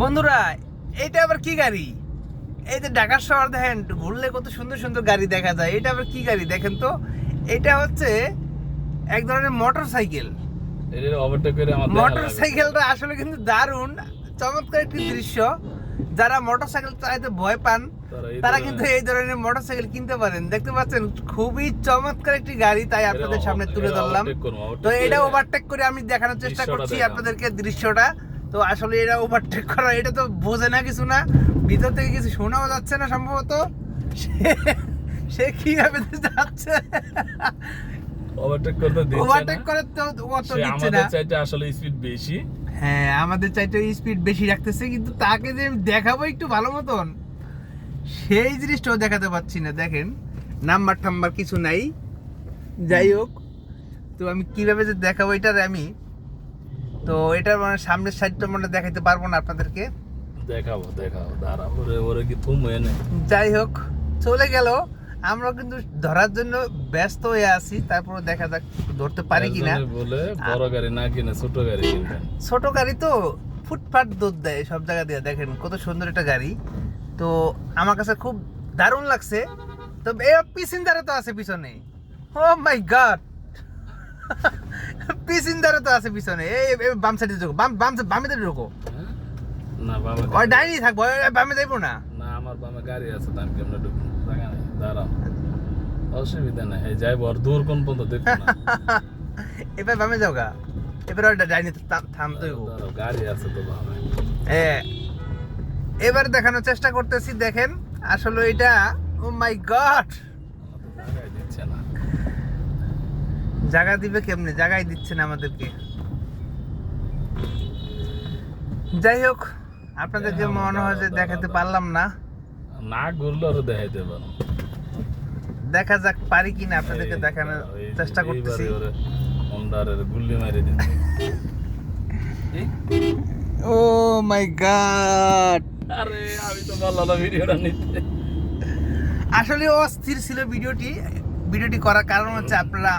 বন্ধুরা, এটা আবার কি গাড়ি? এই যে ঢাকা শহর দেখেন, ঘুরলে কত সুন্দর সুন্দর গাড়ি দেখা যায়। এটা আবার কি গাড়ি দেখেন তো? এটা হচ্ছে এক ধরনের মোটর সাইকেল। মোটর সাইকেলটা আসলে কিন্তু দারুণ চমৎকার একটি দৃশ্য। যারা মোটর সাইকেল চালাতে ভয় পান তারা কিন্তু এই ধরনের মোটর সাইকেল কিনতে পারেন। দেখতে পাচ্ছেন খুবই চমৎকার একটি গাড়ি, তাই আপনাদের সামনে তুলে ধরলাম। তো এটা ওভারটেক করে আমি দেখানোর চেষ্টা করছি আপনাদেরকে দৃশ্যটা। তো আসলে এটা ওভারটেক করা, এটা তো বোঝে না কিছু না, ভিতর থেকে কিছু শোনাও যাচ্ছে না সম্ভবত। সে কিভাবে যাচ্ছে, ওভারটেক করতে দিচ্ছে না, ওভারটেক করে তো অত দিচ্ছে না। আমাদের চাইতে আসলে স্পিড বেশি। হ্যাঁ, আমাদের চাইতে স্পিড বেশি রাখতেছে, কিন্তু তাকে যে দেখাবো একটু ভালো মতন সেই জিনিসটাও দেখাতে পাচ্ছি না। দেখেন, নাম্বার টাম্বার কিছু নাই। যাই হোক, তো আমি কিভাবে যে দেখাবো এটার আমি, তো এটার মানে সামনের সাইডটা মানে দেখাতে পারবো না আপনাদেরকে। দেখাবো দাঁড়া, ওরে কি তুম হয়ে নেই। যাই হোক, চলে গেল। আমরা কিন্তু ধরার জন্য ব্যস্ত হয়ে আছি, তারপরে দেখা যাক ধরতে পারি কিনা। বলে বড় গাড়ি না কিনে ছোট গাড়ি কিনবেন। ছোট গাড়ি তো ফুটপাত দুধ দেয় সব জায়গা দিয়ে। দেখেন কত সুন্দর একটা গাড়ি, তো আমার কাছে খুব দারুণ লাগছে। তো প্যাসেঞ্জারও তো আছে পিছনে। ও মাই গড, প্যাসেঞ্জারও তো আছে পিছনে। এই বাম সাইডে ঢোকো, বামে ঢোকো। না বাবা, ওই ডাইনি থাকবো, বামে যাইবো না। না আমার বামে গাড়ি আছে, তো আমি কেমনে ঢুকবো? জায়গা নেই, দাঁড়াও, অসুবিধা নাই। এই যাইবো, আর দূর কোন পর্যন্ত দেখবো না। এবার বামে যাও গা, এবার ওই ডাইনি থামতে হইব। গাড়ি আছে তো বামে। এবার দেখানোর চেষ্টা করতেছি। দেখেন আসলে এটা, ও মাই গড, জায়গায় দিচ্ছে না। জায়গা দিবে কেমনে? জায়গায় দিচ্ছে না আমাদেরকে। যাই হোক, আপনাদেরকে মনে হয় যে দেখাতে পারলাম না। না ঘুরলে আরো দেখাইতে পারো। দেখা যাক পারি কিনা, আপনাদেরকে দেখানোর চেষ্টা করতেছি। হোন্ডারের গুল্লি মারি দিন। ও মাই গড, আরে আমি তো বললাম ভিডিওটা নিতে। আসলে অস্থির ছিল ভিডিওটি করার কারণ হচ্ছে আপনারা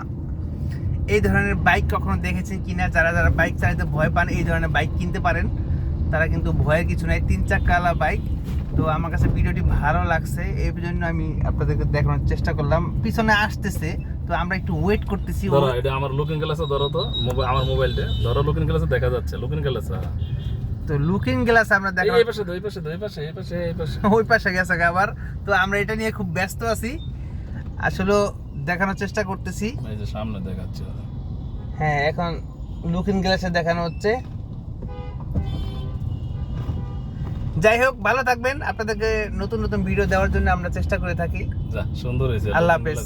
এই ধরনের বাইক কখনো দেখেছেন কিনা। যারা যারা বাইক চালাতে ভয় পান, এই ধরনের বাইক কিনতে পারেন। তারা কিন্তু ভয়ের কিছু নাই, 3 চাকাওয়ালা বাইক। তো আমার কাছে ভিডিওটি ভালো লাগছে, এই জন্য আমি আপনাদেরকে দেখানোর চেষ্টা করলাম। পিছনে আসতেছে, তো আমরা একটু ওয়েট করতেছি। ধরো, এটা আমার লুকিং গ্লাসে ধরো তো, আমার মোবাইলটা ধরো, লুকিং গ্লাসে দেখা যাচ্ছে। লুকিং গ্লাসে, তো লুকিং গ্লাস আমরা দেখো, এই পাশে ওই পাশে গেছে আবার। তো আমরা এটা নিয়ে খুব ব্যস্ত আছি, আসলে দেখানোর চেষ্টা করতেছি। এই যে সামনে দেখাচ্ছে। হ্যাঁ, এখন লুকিং গ্লাসে দেখানো হচ্ছে। যাই হোক, ভালো থাকবেন। আপনাদেরকে নতুন নতুন ভিডিও দেওয়ার জন্য আমরা চেষ্টা করে থাকি। যা সুন্দর হয়েছে। আল্লাহ হাফেজ।